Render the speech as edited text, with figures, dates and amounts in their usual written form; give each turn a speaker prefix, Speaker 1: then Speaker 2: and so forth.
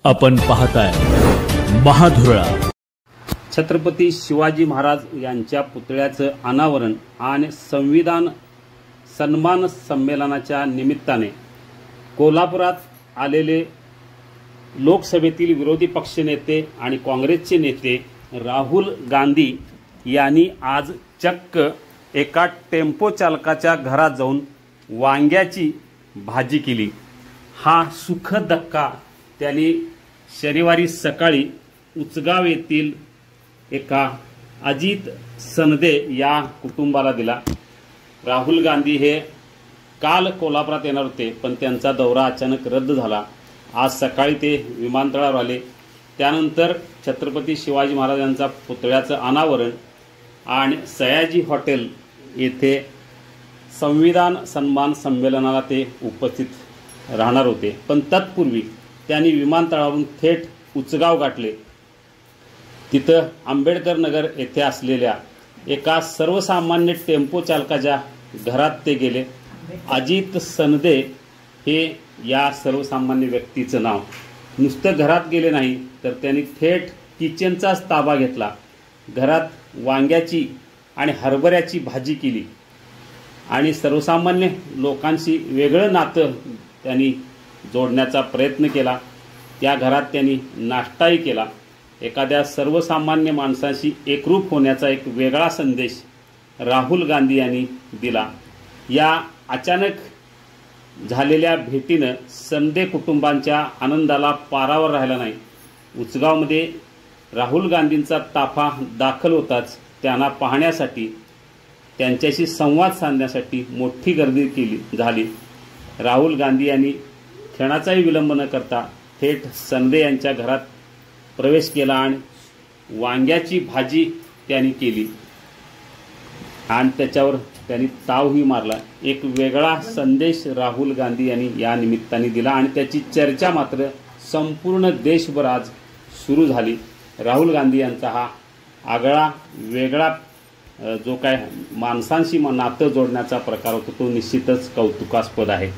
Speaker 1: आपण पाहताय महाधुरा।
Speaker 2: छत्रपती शिवाजी महाराज यांच्या पुतळ्याचं अनावरण आणि संविधान सन्मान संमेलनाच्या निमित्ताने कोल्हापुरात आलेले लोकसभेतील विरोधी पक्षनेते आणि काँग्रेसचे नेते राहुल गांधी यांनी आज चक्क एका टेम्पो चालकाच्या घरात जाऊन वांग्याची भाजी केली। हा सुखद धक्का त्यांनी शनिवारी सकाळी उचगाव येथील एका अजित सनदे या कुटुंबाला दिला। राहुल गांधी हे काल कोल्हापुरात येणार होते, पण त्यांचा दौरा अचानक रद्द झाला। आज सकाळी ते विमानतळावर आले। त्यानंतर छत्रपती शिवाजी महाराजांचा पुतळ्याचं अनावरण आणि सयाजी हॉटेल येथे संविधान सन्मान संमेलनाला ते उपस्थित राहणार होते, पण तत्पूर्वी त्यांनी विमानतळावरून थेट उचगाव गाठले। तिथं आंबेडकर नगर येथे असलेल्या एका सर्वसामान्य टेम्पो चालकाच्या घरात ते गेले। अजित सनदे हे या सर्वसामान्य व्यक्तीचं नाव। नुसतं घरात गेले नाही, तर त्यांनी थेट किचनचाच ताबा घेतला। घरात वांग्याची आणि हरभऱ्याची भाजी केली आणि सर्वसामान्य लोकांशी वेगळं नातं त्यांनी जोडण्याचा प्रयत्न केला। त्या घरात त्यांनी नाश्ताही केला। एखाद्या सर्वसामान्य माणसाशी एकरूप होण्याचा एक वेगळा संदेश राहुल गांधी यांनी दिला। या अचानक झालेल्या भेटीनं सनदे कुटुंबांच्या आनंदाला पारावर राहिला नाही। उचगावमध्ये राहुल गांधींचा ताफा दाखल होताच त्यांना पाहण्यासाठी, त्यांच्याशी संवाद साधण्यासाठी मोठी गर्दी झाली। राहुल गांधी यांनी क्षणाचाही विलंब न करता थेट सनदे यांच्या घरात प्रवेश केला आणि वांग्याची भाजी त्यांनी केली आणि त्याच्यावर त्यांनी तावही मारला। एक वेगळा संदेश राहुल गांधी यांनी या निमित्ताने दिला आणि त्याची चर्चा मात्र संपूर्ण देशभर आज सुरू झाली। राहुल गांधी यांचा हा आगळा वेगळा जो काय माणसांशी नातं जोडण्याचा प्रकार होता, तो निश्चितच कौतुकास्पद आहे।